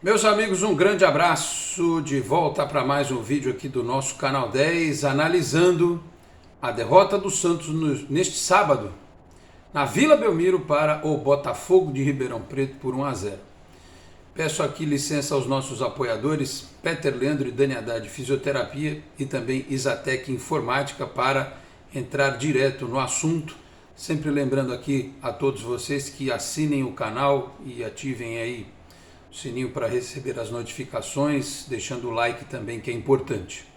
Meus amigos, um grande abraço, de volta para mais um vídeo aqui do nosso canal 10, analisando a derrota do Santos neste sábado, na Vila Belmiro para o Botafogo de Ribeirão Preto por 1-0. Peço aqui licença aos nossos apoiadores, Peter Leandro e Dani Haddad Fisioterapia e também Isatec Informática para entrar direto no assunto. Sempre lembrando aqui a todos vocês que assinem o canal e ativem aí o sininho para receber as notificações, deixando o like também, que é importante.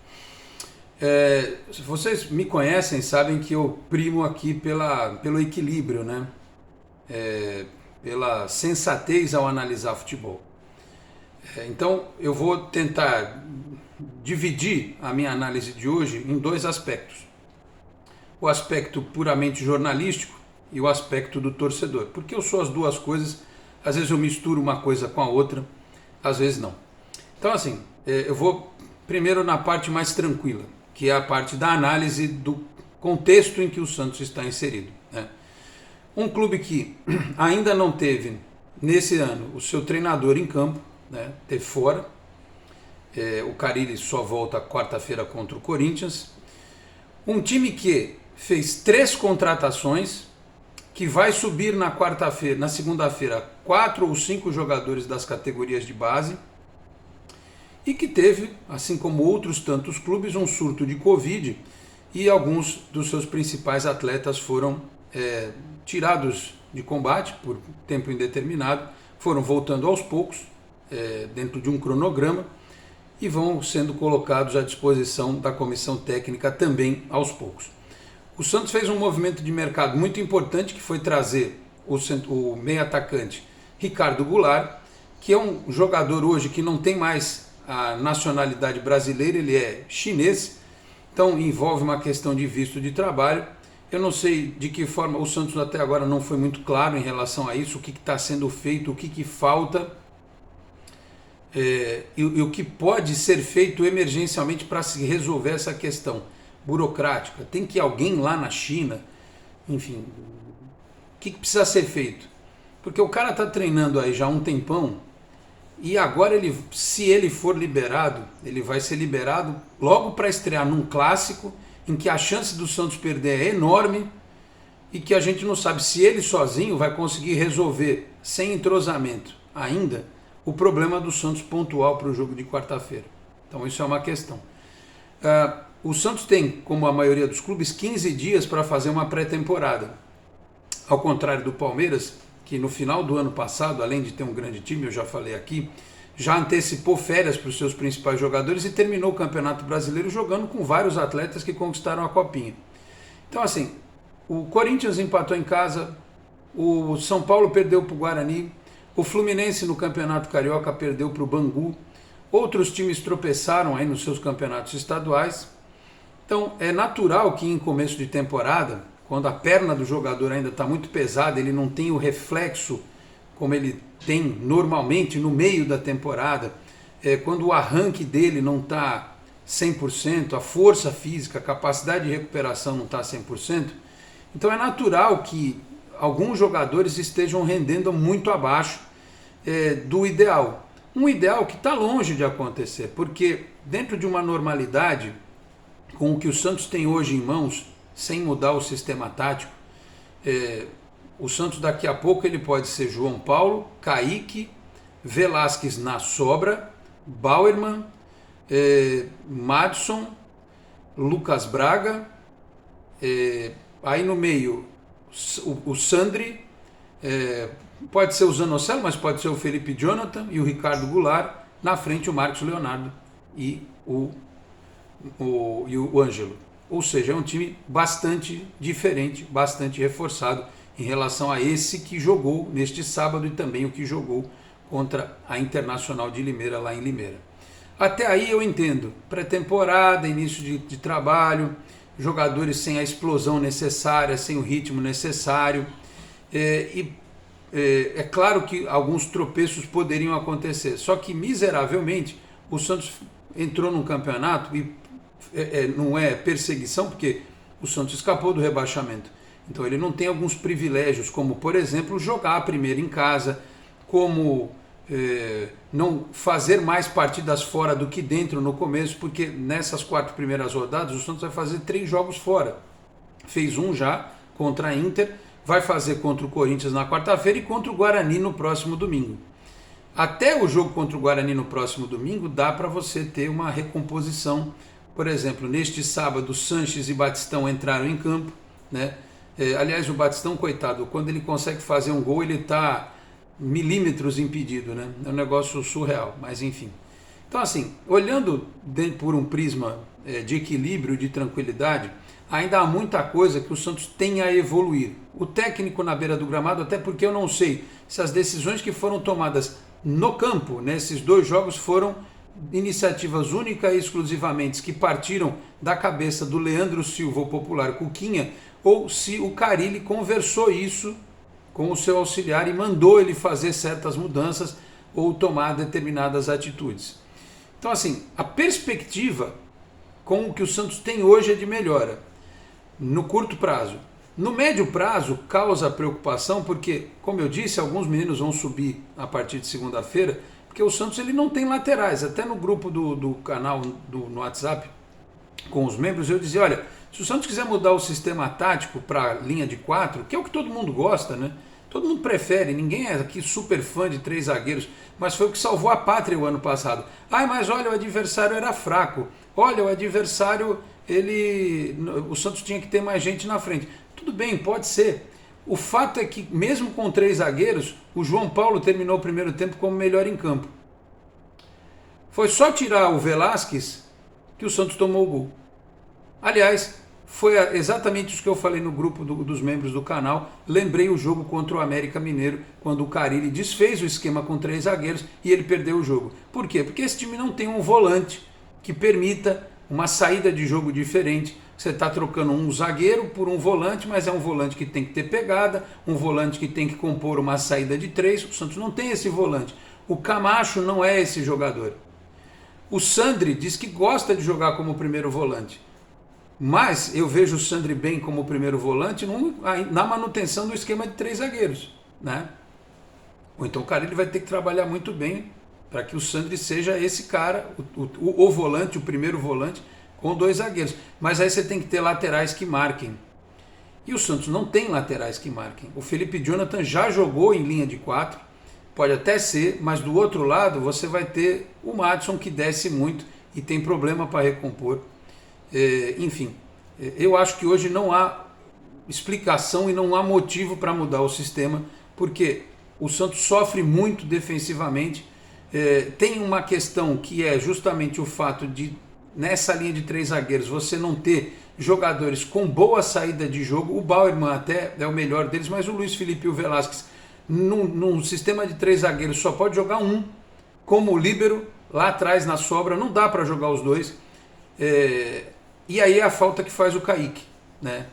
Se vocês me conhecem, sabem que eu primo aqui pelo equilíbrio, né? Pela sensatez ao analisar futebol. Então eu vou tentar dividir a minha análise de hoje em dois aspectos. O aspecto puramente jornalístico e o aspecto do torcedor. Porque eu sou as duas coisas, às vezes eu misturo uma coisa com a outra, às vezes não. Então assim, eu vou primeiro na parte mais tranquila, que é a parte da análise do contexto em que o Santos está inserido, né? Um clube que ainda não teve, nesse ano, o seu treinador em campo, né? Teve fora. O Carille só volta quarta-feira contra o Corinthians. Um time que fez 3 contratações, que vai subir na quarta-feira, na segunda-feira, 4 ou 5 jogadores das categorias de base, e que teve, assim como outros tantos clubes, um surto de Covid, e alguns dos seus principais atletas foram tirados de combate por tempo indeterminado, foram voltando aos poucos, dentro de um cronograma, e vão sendo colocados à disposição da comissão técnica também aos poucos. O Santos fez um movimento de mercado muito importante, que foi trazer o meio atacante Ricardo Goulart, que é um jogador hoje que não tem mais a nacionalidade brasileira, ele é chinês, então envolve uma questão de visto de trabalho. Eu não sei de que forma, o Santos até agora não foi muito claro em relação a isso, o que está sendo feito, o que falta, e o que pode ser feito emergencialmente para se resolver essa questão burocrática. Tem que alguém lá na China, enfim, o que precisa ser feito? Porque o cara está treinando aí já há um tempão, e agora, se ele for liberado, ele vai ser liberado logo para estrear num clássico, em que a chance do Santos perder é enorme, e que a gente não sabe se ele sozinho vai conseguir resolver, sem entrosamento ainda, o problema do Santos pontual para o jogo de quarta-feira. Então isso é uma questão. O Santos tem, como a maioria dos clubes, 15 dias para fazer uma pré-temporada. Ao contrário do Palmeiras, que no final do ano passado, além de ter um grande time, eu já falei aqui, já antecipou férias para os seus principais jogadores e terminou o Campeonato Brasileiro jogando com vários atletas que conquistaram a Copinha. Então assim, o Corinthians empatou em casa, o São Paulo perdeu para o Guarani, o Fluminense no Campeonato Carioca perdeu para o Bangu, outros times tropeçaram aí nos seus campeonatos estaduais. Então é natural que em começo de temporada, quando a perna do jogador ainda está muito pesada, ele não tem o reflexo como ele tem normalmente no meio da temporada, quando o arranque dele não está 100%, a força física, a capacidade de recuperação não está 100%, então é natural que alguns jogadores estejam rendendo muito abaixo do ideal. Um ideal que está longe de acontecer, porque dentro de uma normalidade, com o que o Santos tem hoje em mãos, sem mudar o sistema tático, o Santos daqui a pouco ele pode ser João Paulo, Kaique, Velasquez na sobra, Bauerman, Madison, Lucas Braga, aí no meio o Sandri, pode ser o Zanocelo, mas pode ser o Felipe Jonathan e o Ricardo Goulart, na frente o Marcos Leonardo e o Ângelo. Ou seja, é um time bastante diferente, bastante reforçado em relação a esse que jogou neste sábado e também o que jogou contra a Internacional de Limeira, lá em Limeira. Até aí eu entendo, pré-temporada, início de trabalho, jogadores sem a explosão necessária, sem o ritmo necessário, é claro que alguns tropeços poderiam acontecer, só que miseravelmente o Santos entrou num campeonato e não é perseguição, porque o Santos escapou do rebaixamento, então ele não tem alguns privilégios, como por exemplo jogar primeiro em casa, como não fazer mais partidas fora do que dentro no começo, porque nessas 4 primeiras rodadas o Santos vai fazer 3 jogos fora. Fez um já contra a Inter, vai fazer contra o Corinthians na quarta-feira e contra o Guarani no próximo domingo. Até o jogo contra o Guarani no próximo domingo dá para você ter uma recomposição. Por exemplo, neste sábado, Sanches e Batistão entraram em campo, né? Aliás, o Batistão, coitado, quando ele consegue fazer um gol, ele está milímetros impedido, né? É um negócio surreal, mas enfim. Então, assim, olhando por um prisma de equilíbrio, de tranquilidade, ainda há muita coisa que o Santos tem a evoluir. O técnico na beira do gramado, até porque eu não sei se as decisões que foram tomadas no campo, nesses 2 jogos, foram iniciativas única e exclusivamente que partiram da cabeça do Leandro Silva, o popular Cuquinha, ou se o Carille conversou isso com o seu auxiliar e mandou ele fazer certas mudanças ou tomar determinadas atitudes. Então, assim, a perspectiva com o que o Santos tem hoje é de melhora, no curto prazo. No médio prazo, causa preocupação porque, como eu disse, alguns meninos vão subir a partir de segunda-feira, porque o Santos ele não tem laterais. Até no grupo do canal no WhatsApp, com os membros, eu dizia, olha, se o Santos quiser mudar o sistema tático para linha de 4, que é o que todo mundo gosta, né? Todo mundo prefere, ninguém é aqui super fã de 3 zagueiros, mas foi o que salvou a pátria o ano passado. Mas olha, o adversário era fraco. Olha, o adversário, o Santos tinha que ter mais gente na frente. Tudo bem, pode ser. O fato é que, mesmo com 3 zagueiros, o João Paulo terminou o primeiro tempo como melhor em campo. Foi só tirar o Velasquez que o Santos tomou o gol. Aliás, foi exatamente isso que eu falei no grupo dos membros do canal. Lembrei o jogo contra o América Mineiro, quando o Carille desfez o esquema com 3 zagueiros e ele perdeu o jogo. Por quê? Porque esse time não tem um volante que permita uma saída de jogo diferente. Você está trocando um zagueiro por um volante, mas é um volante que tem que ter pegada, um volante que tem que compor uma saída de 3. O Santos não tem esse volante. O Camacho não é esse jogador. O Sandri diz que gosta de jogar como primeiro volante. Mas eu vejo o Sandri bem como primeiro volante na manutenção do esquema de 3 zagueiros, né? Ou então o cara ele vai ter que trabalhar muito bem para que o Sandri seja esse cara, o volante, o primeiro volante, com 2 zagueiros. Mas aí você tem que ter laterais que marquem. E o Santos não tem laterais que marquem. O Felipe Jonathan já jogou em linha de 4, pode até ser, mas do outro lado você vai ter o Madison que desce muito e tem problema para recompor. Enfim, eu acho que hoje não há explicação e não há motivo para mudar o sistema, porque o Santos sofre muito defensivamente. Tem uma questão que é justamente o fato de, nessa linha de 3 zagueiros, você não ter jogadores com boa saída de jogo. O Bauerman até é o melhor deles, mas o Luiz Felipe e o Velasquez, num sistema de 3 zagueiros, só pode jogar um como líbero lá atrás na sobra, não dá para jogar os 2. E aí é a falta que faz o Kaique, né?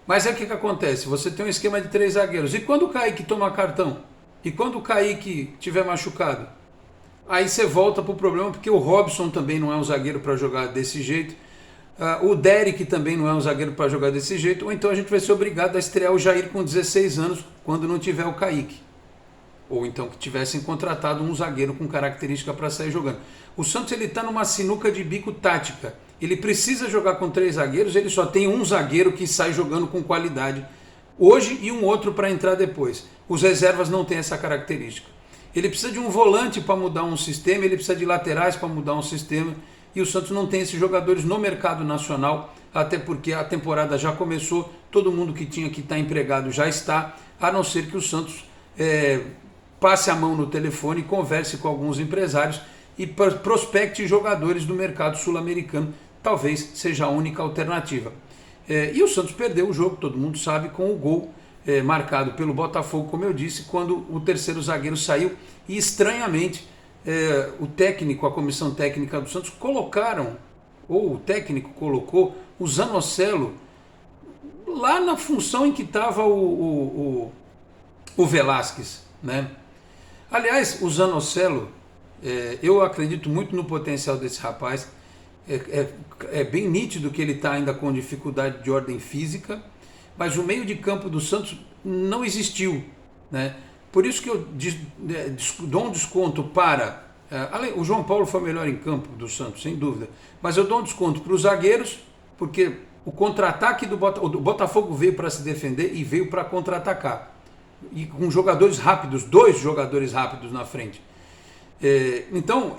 Mas é o que acontece? Você tem um esquema de 3 zagueiros. E quando o Kaique toma cartão? E quando o Kaique estiver machucado? Aí você volta para o problema, porque o Robson também não é um zagueiro para jogar desse jeito. O Derek também não é um zagueiro para jogar desse jeito. Ou então a gente vai ser obrigado a estrear o Jair com 16 anos, quando não tiver o Kaique. Ou então que tivessem contratado um zagueiro com característica para sair jogando. O Santos está numa sinuca de bico tática. Ele precisa jogar com 3 zagueiros, ele só tem um zagueiro que sai jogando com qualidade hoje e um outro para entrar depois. Os reservas não têm essa característica. Ele precisa de um volante para mudar um sistema, ele precisa de laterais para mudar um sistema, e o Santos não tem esses jogadores no mercado nacional, até porque a temporada já começou, todo mundo que tinha que estar empregado já está, a não ser que o Santos passe a mão no telefone e converse com alguns empresários e prospecte jogadores do mercado sul-americano. Talvez seja a única alternativa. E o Santos perdeu o jogo, todo mundo sabe, com o gol marcado pelo Botafogo, como eu disse, quando o terceiro zagueiro saiu. E estranhamente, o técnico, a comissão técnica do Santos o técnico colocou o Zanocelo lá na função em que estava o Velasquez, né? Aliás, o Zanocelo, eu acredito muito no potencial desse rapaz. É bem nítido que ele está ainda com dificuldade de ordem física, mas o meio de campo do Santos não existiu, né? Por isso que eu dou um desconto para... o João Paulo foi o melhor em campo do Santos, sem dúvida. Mas eu dou um desconto para os zagueiros, porque o contra-ataque do Botafogo veio para se defender e veio para contra-atacar. E com jogadores rápidos, 2 jogadores rápidos na frente. Então,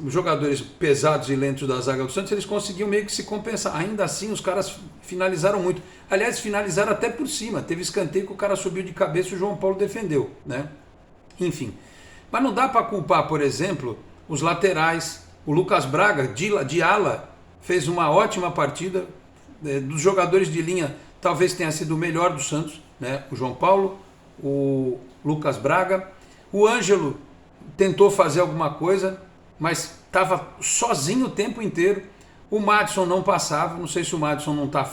os jogadores pesados e lentos da zaga do Santos, eles conseguiam meio que se compensar. Ainda assim, os caras finalizaram muito. Aliás, finalizaram até por cima. Teve escanteio que o cara subiu de cabeça e o João Paulo defendeu, né? Enfim. Mas não dá para culpar, por exemplo, os laterais. O Lucas Braga, de ala, fez uma ótima partida. Dos jogadores de linha, talvez tenha sido o melhor do Santos, né? O João Paulo, o Lucas Braga. O Ângelo tentou fazer alguma coisa, mas estava sozinho o tempo inteiro. O Madison não passava, não sei se o Madison não está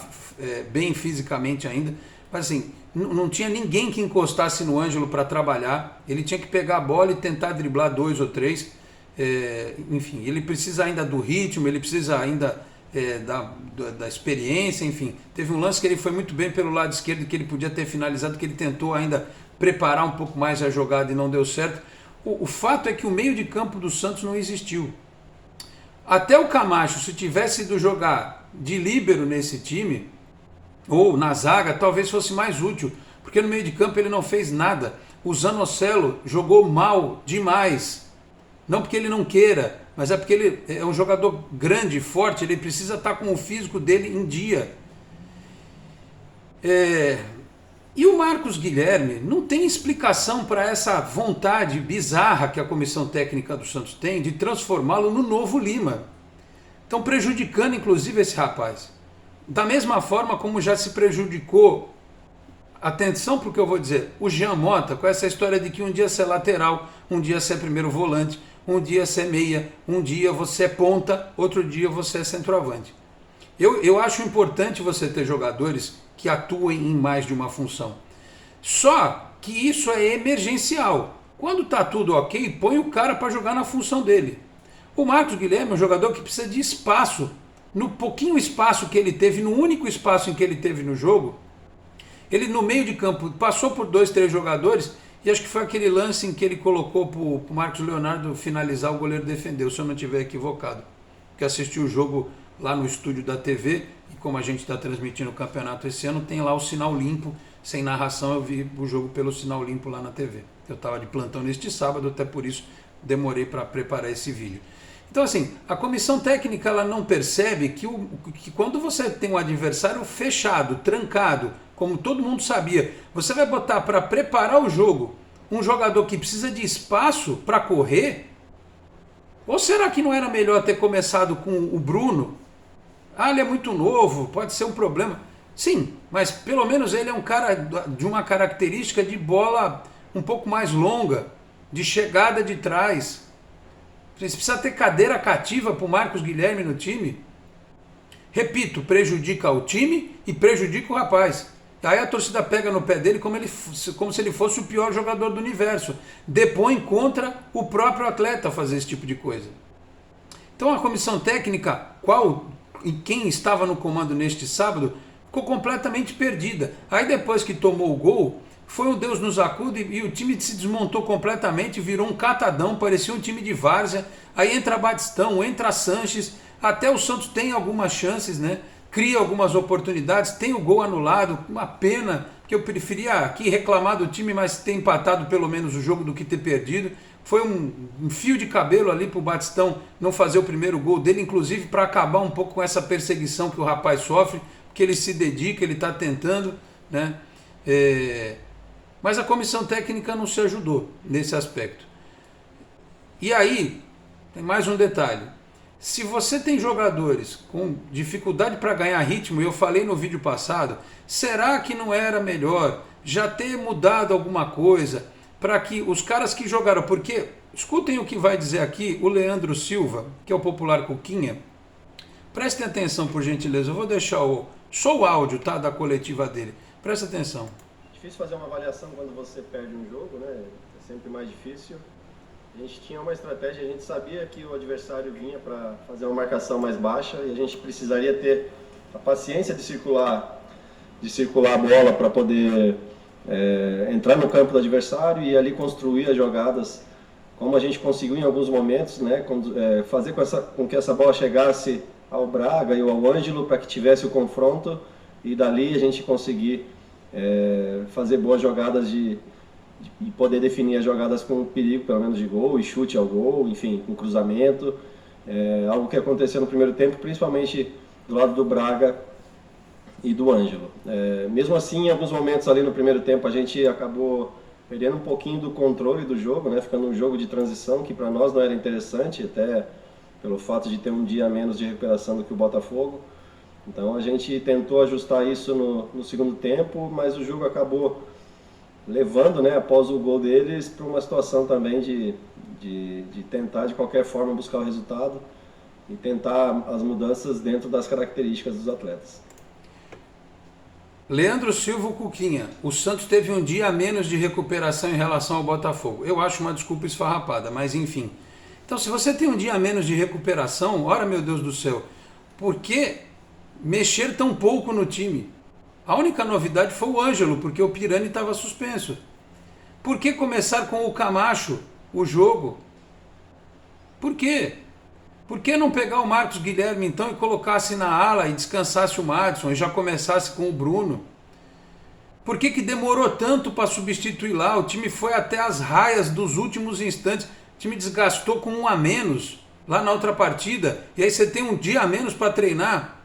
bem fisicamente ainda, mas assim, não tinha ninguém que encostasse no Ângelo para trabalhar. Ele tinha que pegar a bola e tentar driblar 2 ou 3. Enfim, ele precisa ainda do ritmo, ele precisa ainda da experiência, enfim. Teve um lance que ele foi muito bem pelo lado esquerdo, que ele podia ter finalizado, que ele tentou ainda preparar um pouco mais a jogada e não deu certo. O fato é que o meio de campo do Santos não existiu. Até o Camacho, se tivesse ido jogar de líbero nesse time, ou na zaga, talvez fosse mais útil, porque no meio de campo ele não fez nada. O Zanocelo jogou mal demais. Não porque ele não queira, mas é porque ele é um jogador grande, forte, ele precisa estar com o físico dele em dia. E o Marcos Guilherme não tem explicação para essa vontade bizarra que a comissão técnica do Santos tem de transformá-lo no novo Lima. Estão prejudicando inclusive esse rapaz. Da mesma forma como já se prejudicou, atenção para o que eu vou dizer, o Jean Mota, com essa história de que um dia você é lateral, um dia você é primeiro volante, um dia você é meia, um dia você é ponta, outro dia você é centroavante. Eu acho importante você ter jogadores que atuem em mais de uma função. Só que isso é emergencial. Quando está tudo ok, põe o cara para jogar na função dele. O Marcos Guilherme é um jogador que precisa de espaço. No pouquinho espaço que ele teve, no único espaço em que ele teve no jogo, ele no meio de campo passou por 2, 3 jogadores e acho que foi aquele lance em que ele colocou para o Marcos Leonardo finalizar, o goleiro defendeu, se eu não estiver equivocado. Que assistiu o jogo lá no estúdio da TV, e como a gente está transmitindo o campeonato esse ano, tem lá o sinal limpo, sem narração. Eu vi o jogo pelo sinal limpo lá na TV. Eu estava de plantão neste sábado, até por isso demorei para preparar esse vídeo. Então assim, a comissão técnica ela não percebe que quando você tem um adversário fechado, trancado, como todo mundo sabia, você vai botar para preparar o jogo um jogador que precisa de espaço para correr? Ou será que não era melhor ter começado com o Bruno? Ele é muito novo, pode ser um problema. Sim, mas pelo menos ele é um cara de uma característica de bola um pouco mais longa, de chegada de trás. Você precisa ter cadeira cativa para o Marcos Guilherme no time. Repito, prejudica o time e prejudica o rapaz. Aí a torcida pega no pé dele como se ele fosse o pior jogador do universo. Depõe contra o próprio atleta fazer esse tipo de coisa. Então a comissão técnica, quem estava no comando neste sábado, ficou completamente perdida. Aí depois que tomou o gol, foi um Deus nos acuda e o time se desmontou completamente, virou um catadão, parecia um time de várzea. Aí entra Batistão, entra Sanches, até o Santos tem algumas chances, né? Cria algumas oportunidades, tem o gol anulado, uma pena, que eu preferia aqui reclamar do time, mas ter empatado pelo menos o jogo do que ter perdido. Foi um fio de cabelo ali para o Batistão não fazer o primeiro gol dele, inclusive para acabar um pouco com essa perseguição que o rapaz sofre, porque ele se dedica, ele está tentando, né? Mas a comissão técnica não se ajudou nesse aspecto. E aí, tem mais um detalhe. Se você tem jogadores com dificuldade para ganhar ritmo, eu falei no vídeo passado, será que não era melhor já ter mudado alguma coisa para que os caras que jogaram, porque, escutem o que vai dizer aqui o Leandro Silva, que é o popular Cuquinha, prestem atenção por gentileza, eu vou deixar só o áudio, tá, da coletiva dele, presta atenção. Difícil fazer uma avaliação quando você perde um jogo, né? É sempre mais difícil. A gente tinha uma estratégia, a gente sabia que o adversário vinha para fazer uma marcação mais baixa e a gente precisaria ter a paciência de circular a bola para poder entrar no campo do adversário e ali construir as jogadas, como a gente conseguiu em alguns momentos, né, fazer com que essa bola chegasse ao Braga e ao Ângelo para que tivesse o confronto e dali a gente conseguir fazer boas jogadas e poder definir as jogadas com perigo, pelo menos de gol e chute ao gol, enfim, com cruzamento. Algo que aconteceu no primeiro tempo, principalmente do lado do Braga e do Ângelo. Mesmo assim, em alguns momentos ali no primeiro tempo a gente acabou perdendo um pouquinho do controle do jogo, né? Ficando um jogo de transição que para nós não era interessante, até pelo fato de ter um dia a menos de recuperação do que o Botafogo. Então a gente tentou ajustar isso no segundo tempo, mas o jogo acabou levando, né, após o gol deles, para uma situação também de tentar de qualquer forma buscar o resultado e tentar as mudanças dentro das características dos atletas. Leandro Silva Cuquinha, o Santos teve um dia a menos de recuperação em relação ao Botafogo. Eu acho uma desculpa esfarrapada, mas enfim. Então, se você tem um dia a menos de recuperação, ora meu Deus do céu, por que mexer tão pouco no time? A única novidade foi o Ângelo, porque o Pirani estava suspenso. Por que começar com o Camacho o jogo? Por quê? Por que não pegar o Marcos Guilherme então e colocasse na ala e descansasse o Madison e já começasse com o Bruno? Por que demorou tanto para substituir lá? O time foi até as raias dos últimos instantes. O time desgastou com um a menos lá na outra partida. E aí você tem um dia a menos para treinar.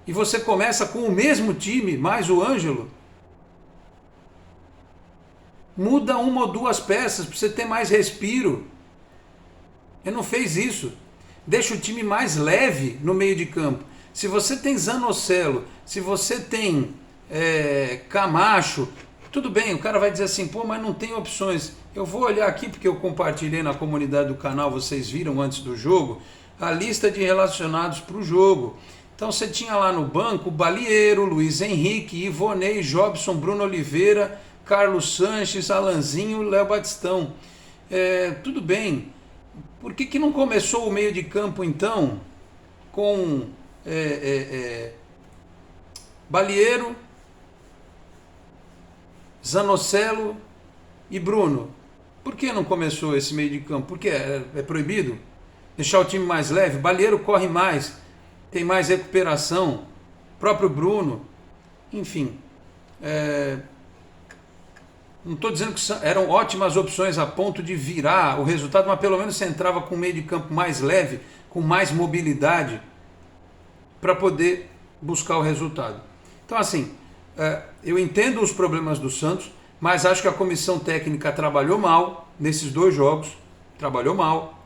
E você começa com o mesmo time, mais o Ângelo. Muda uma ou duas peças para você ter mais respiro. Ele não fez isso. Deixa o time mais leve no meio de campo. Se você tem Zanocelo, se você tem Camacho, tudo bem, o cara vai dizer assim, pô, mas não tem opções. Eu vou olhar aqui, porque eu compartilhei na comunidade do canal, vocês viram antes do jogo, a lista de relacionados para o jogo. Então você tinha lá no banco Balieiro, Luiz Henrique, Ivonei, Jobson, Bruno Oliveira, Carlos Sanches, Alanzinho, Léo Batistão. Tudo bem. Por que não começou o meio de campo, então, com Balieiro, Zanocelo e Bruno? Por que não começou esse meio de campo? Porque é proibido? Deixar o time mais leve? Balieiro corre mais, tem mais recuperação, próprio Bruno, enfim. Não estou dizendo que eram ótimas opções a ponto de virar o resultado, mas pelo menos você entrava com um meio de campo mais leve, com mais mobilidade, para poder buscar o resultado. Então, assim, eu entendo os problemas do Santos, mas acho que a comissão técnica trabalhou mal nesses dois jogos, trabalhou mal,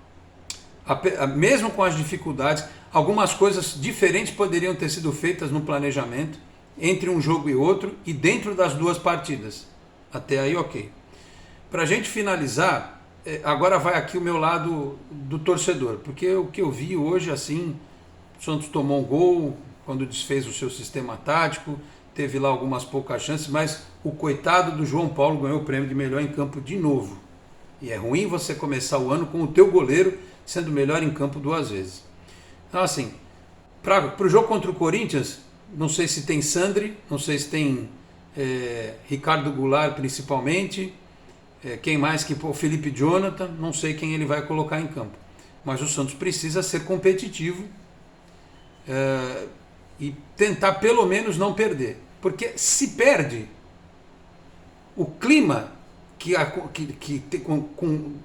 mesmo com as dificuldades. Algumas coisas diferentes poderiam ter sido feitas no planejamento, entre um jogo e outro, e dentro das duas partidas. Até aí, ok. Para a gente finalizar, agora vai aqui o meu lado do torcedor, porque o que eu vi hoje, assim, o Santos tomou um gol quando desfez o seu sistema tático, teve lá algumas poucas chances, mas o coitado do João Paulo ganhou o prêmio de melhor em campo de novo. E é ruim você começar o ano com o teu goleiro sendo melhor em campo duas vezes. Então, assim, para o jogo contra o Corinthians, não sei se tem Sandri, não sei se tem Ricardo Goulart principalmente, quem mais que o Felipe Jonathan, não sei quem ele vai colocar em campo, mas o Santos precisa ser competitivo e tentar pelo menos não perder, porque se perde, o clima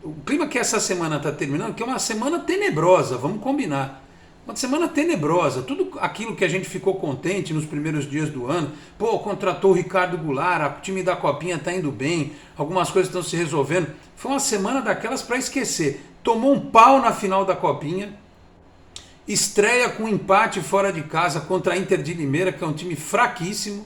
o clima que essa semana está terminando, que é uma semana tenebrosa, vamos combinar. Uma semana tenebrosa, tudo aquilo que a gente ficou contente nos primeiros dias do ano, contratou o Ricardo Goulart, o time da Copinha está indo bem, algumas coisas estão se resolvendo, foi uma semana daquelas para esquecer. Tomou um pau na final da Copinha, estreia com empate fora de casa contra a Inter de Limeira, que é um time fraquíssimo,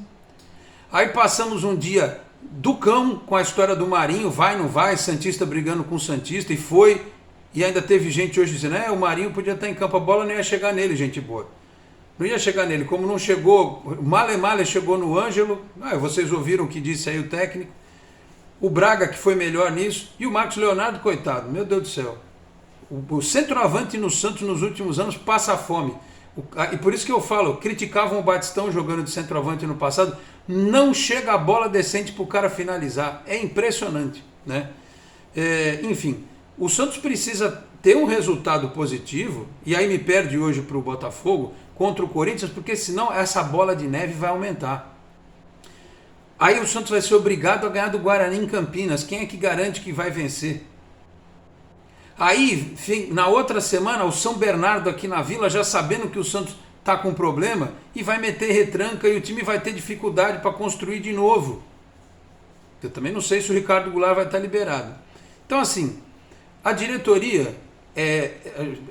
aí passamos um dia do cão com a história do Marinho, vai, não vai, Santista brigando com o Santista, e foi. E ainda teve gente hoje dizendo, o Marinho podia estar em campo, a bola não ia chegar nele, gente boa. Não ia chegar nele, como não chegou, male chegou no Ângelo, vocês ouviram o que disse aí o técnico, o Braga que foi melhor nisso, e o Marcos Leonardo, coitado, meu Deus do céu. O centroavante no Santos nos últimos anos passa fome. E por isso que eu falo, criticavam o Batistão jogando de centroavante no passado, não chega a bola decente para o cara finalizar. É impressionante, né? Enfim, o Santos precisa ter um resultado positivo, e aí me perde hoje para o Botafogo, contra o Corinthians, porque senão essa bola de neve vai aumentar. Aí o Santos vai ser obrigado a ganhar do Guarani em Campinas. Quem é que garante que vai vencer? Aí, na outra semana, o São Bernardo aqui na Vila, já sabendo que o Santos está com problema, e vai meter retranca e o time vai ter dificuldade para construir de novo. Eu também não sei se o Ricardo Goulart vai estar liberado. Então, assim, a diretoria,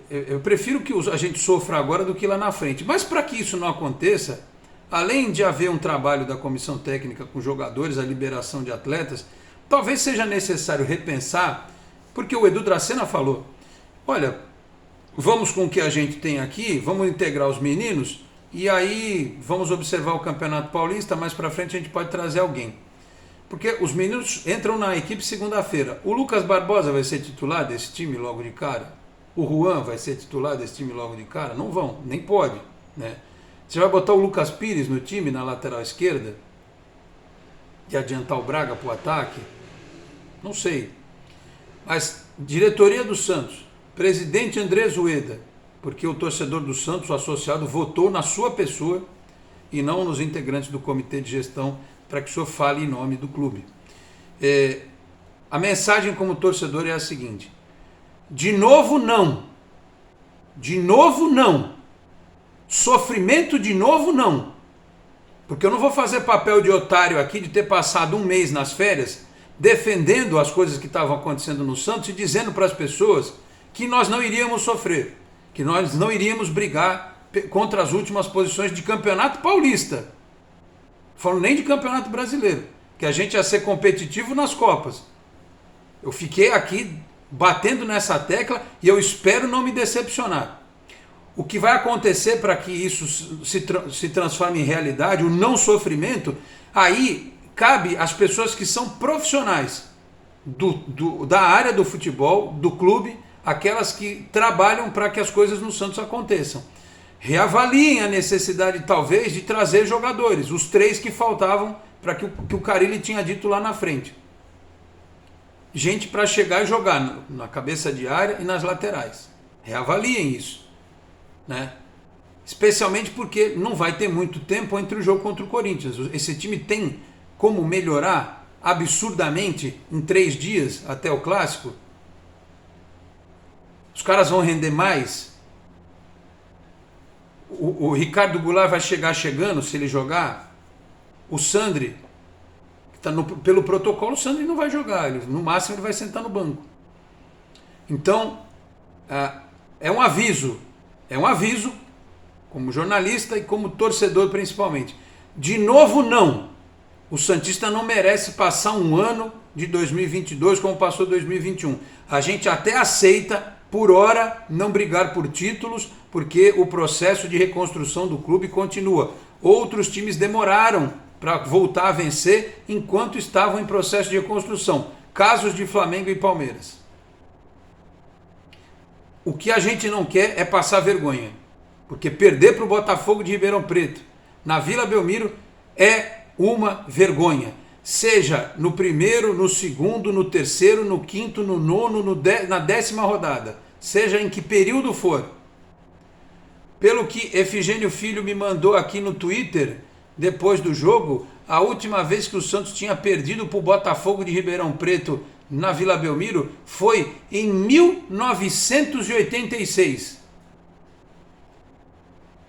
eu prefiro que a gente sofra agora do que lá na frente. Mas para que isso não aconteça, além de haver um trabalho da comissão técnica com jogadores, a liberação de atletas, talvez seja necessário repensar, porque o Edu Dracena falou, olha, vamos com o que a gente tem aqui, vamos integrar os meninos, e aí vamos observar o Campeonato Paulista, mais para frente a gente pode trazer alguém. Porque os meninos entram na equipe segunda-feira. O Lucas Barbosa vai ser titular desse time logo de cara? O Juan vai ser titular desse time logo de cara? Não vão, nem pode, né? Você vai botar o Lucas Pires no time, na lateral esquerda? E adiantar o Braga para o ataque? Não sei. Mas, diretoria do Santos, presidente Andrés Ueda, porque o torcedor do Santos, o associado, votou na sua pessoa e não nos integrantes do comitê de gestão para que o senhor fale em nome do clube. A mensagem como torcedor é a seguinte: de novo não. De novo não. Sofrimento de novo não. Porque eu não vou fazer papel de otário aqui de ter passado um mês nas férias defendendo as coisas que estavam acontecendo no Santos e dizendo para as pessoas que nós não iríamos sofrer, que nós não iríamos brigar contra as últimas posições de Campeonato Paulista. Falando nem de Campeonato Brasileiro, que a gente ia ser competitivo nas Copas. Eu fiquei aqui batendo nessa tecla e eu espero não me decepcionar. O que vai acontecer para que isso se transforme em realidade, o não sofrimento, aí cabe às pessoas que são profissionais da área do futebol, do clube, aquelas que trabalham para que as coisas no Santos aconteçam. Reavaliem a necessidade, talvez, de trazer jogadores, os 3 que faltavam para que o Carille tinha dito lá na frente. Gente para chegar e jogar na cabeça de área e nas laterais. Reavaliem isso, né? Especialmente porque não vai ter muito tempo entre o jogo contra o Corinthians. Esse time tem como melhorar absurdamente em 3 dias até o Clássico. Os caras vão render mais. O Ricardo Goulart vai chegar chegando se ele jogar. O Sandri, que está pelo protocolo, o Sandri não vai jogar. No máximo ele vai sentar no banco. Então, é um aviso. É um aviso, como jornalista e como torcedor principalmente. De novo, não. O santista não merece passar um ano de 2022 como passou 2021. A gente até aceita, por hora, não brigar por títulos, porque o processo de reconstrução do clube continua. Outros times demoraram para voltar a vencer enquanto estavam em processo de reconstrução. Casos de Flamengo e Palmeiras. O que a gente não quer é passar vergonha, porque perder para o Botafogo de Ribeirão Preto na Vila Belmiro é uma vergonha. Seja no primeiro, no segundo, no terceiro, no quinto, no nono, na 10ª rodada, seja em que período for. Pelo que Efigênio Filho me mandou aqui no Twitter, depois do jogo, a última vez que o Santos tinha perdido para o Botafogo de Ribeirão Preto na Vila Belmiro foi em 1986.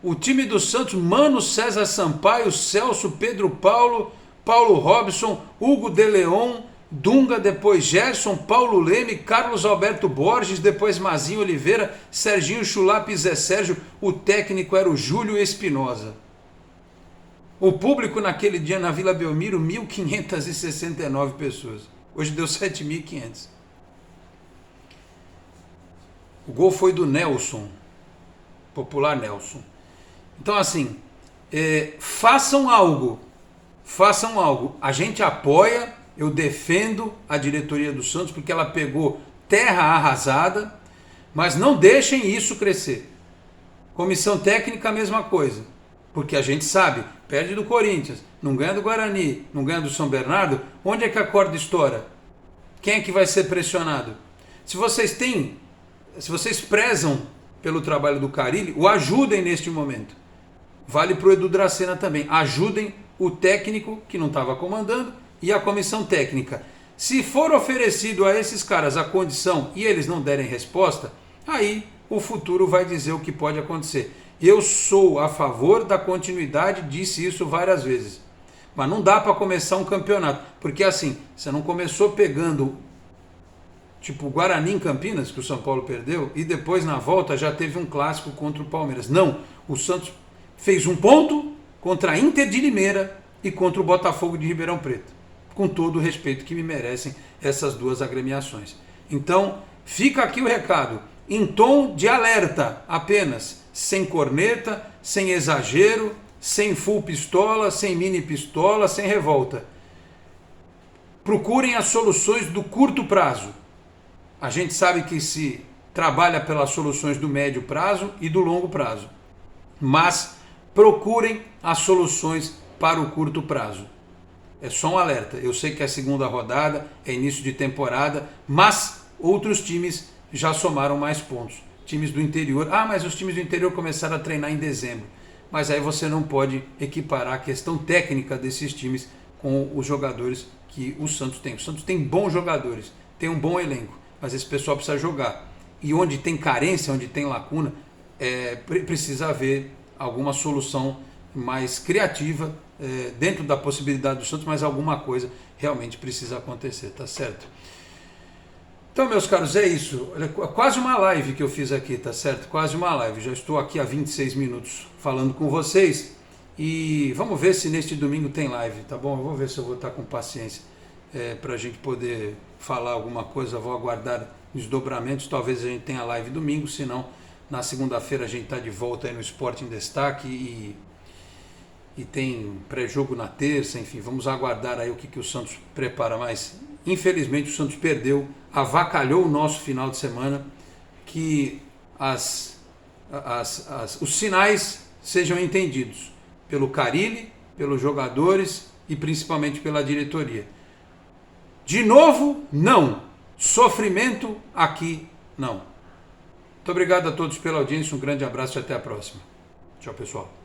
O time do Santos, Mano, César Sampaio, Celso, Pedro Paulo, Paulo Robson, Hugo de Leon, Dunga, depois Gerson, Paulo Leme, Carlos Alberto Borges, depois Mazinho Oliveira, Serginho Chulapa e Zé Sérgio. O técnico era o Júlio Espinosa. O público naquele dia na Vila Belmiro, 1.569 pessoas. Hoje deu 7.500. O gol foi do Nelson, popular Nelson. Então, assim, façam algo. Façam algo. A gente apoia, eu defendo a diretoria do Santos, porque ela pegou terra arrasada, mas não deixem isso crescer. Comissão técnica, a mesma coisa. Porque a gente sabe, perde do Corinthians, não ganha do Guarani, não ganha do São Bernardo, onde é que a corda estoura? Quem é que vai ser pressionado? Se vocês prezam pelo trabalho do Carille, o ajudem neste momento. Vale para o Edu Dracena também. Ajudem o técnico que não estava comandando e a comissão técnica. Se for oferecido a esses caras a condição e eles não derem resposta, aí o futuro vai dizer o que pode acontecer. Eu sou a favor da continuidade, disse isso várias vezes. Mas não dá para começar um campeonato. Porque assim, você não começou pegando tipo o Guarani em Campinas, que o São Paulo perdeu, e depois na volta já teve um clássico contra o Palmeiras. Não, o Santos fez um ponto contra a Inter de Limeira e contra o Botafogo de Ribeirão Preto. Com todo o respeito que me merecem essas duas agremiações. Então, fica aqui o recado, em tom de alerta apenas, sem corneta, sem exagero, sem full pistola, sem mini pistola, sem revolta. Procurem as soluções do curto prazo. A gente sabe que se trabalha pelas soluções do médio prazo e do longo prazo. Mas procurem as soluções para o curto prazo. É só um alerta. Eu sei que é segunda rodada, é início de temporada, mas outros times já somaram mais pontos. Times do interior. Mas os times do interior começaram a treinar em dezembro. Mas aí você não pode equiparar a questão técnica desses times com os jogadores que o Santos tem. O Santos tem bons jogadores, tem um bom elenco, mas esse pessoal precisa jogar. E onde tem carência, onde tem lacuna, precisa haver alguma solução mais criativa dentro da possibilidade do Santos, mas alguma coisa realmente precisa acontecer, tá certo? Então, meus caros, é isso. Olha, quase uma live que eu fiz aqui, tá certo? Quase uma live. Já estou aqui há 26 minutos falando com vocês e vamos ver se neste domingo tem live, tá bom? Eu vou ver se eu vou estar com paciência para a gente poder falar alguma coisa. Vou aguardar desdobramentos. Talvez a gente tenha live domingo, senão na segunda-feira a gente está de volta aí no Esporte em Destaque e tem pré-jogo na terça. Enfim, vamos aguardar aí o que o Santos prepara. Mas infelizmente o Santos perdeu, avacalhou o nosso final de semana. Que os sinais sejam entendidos pelo Carille, pelos jogadores e principalmente pela diretoria. De novo, não. Sofrimento aqui, não. Muito obrigado a todos pela audiência, um grande abraço e até a próxima. Tchau, pessoal.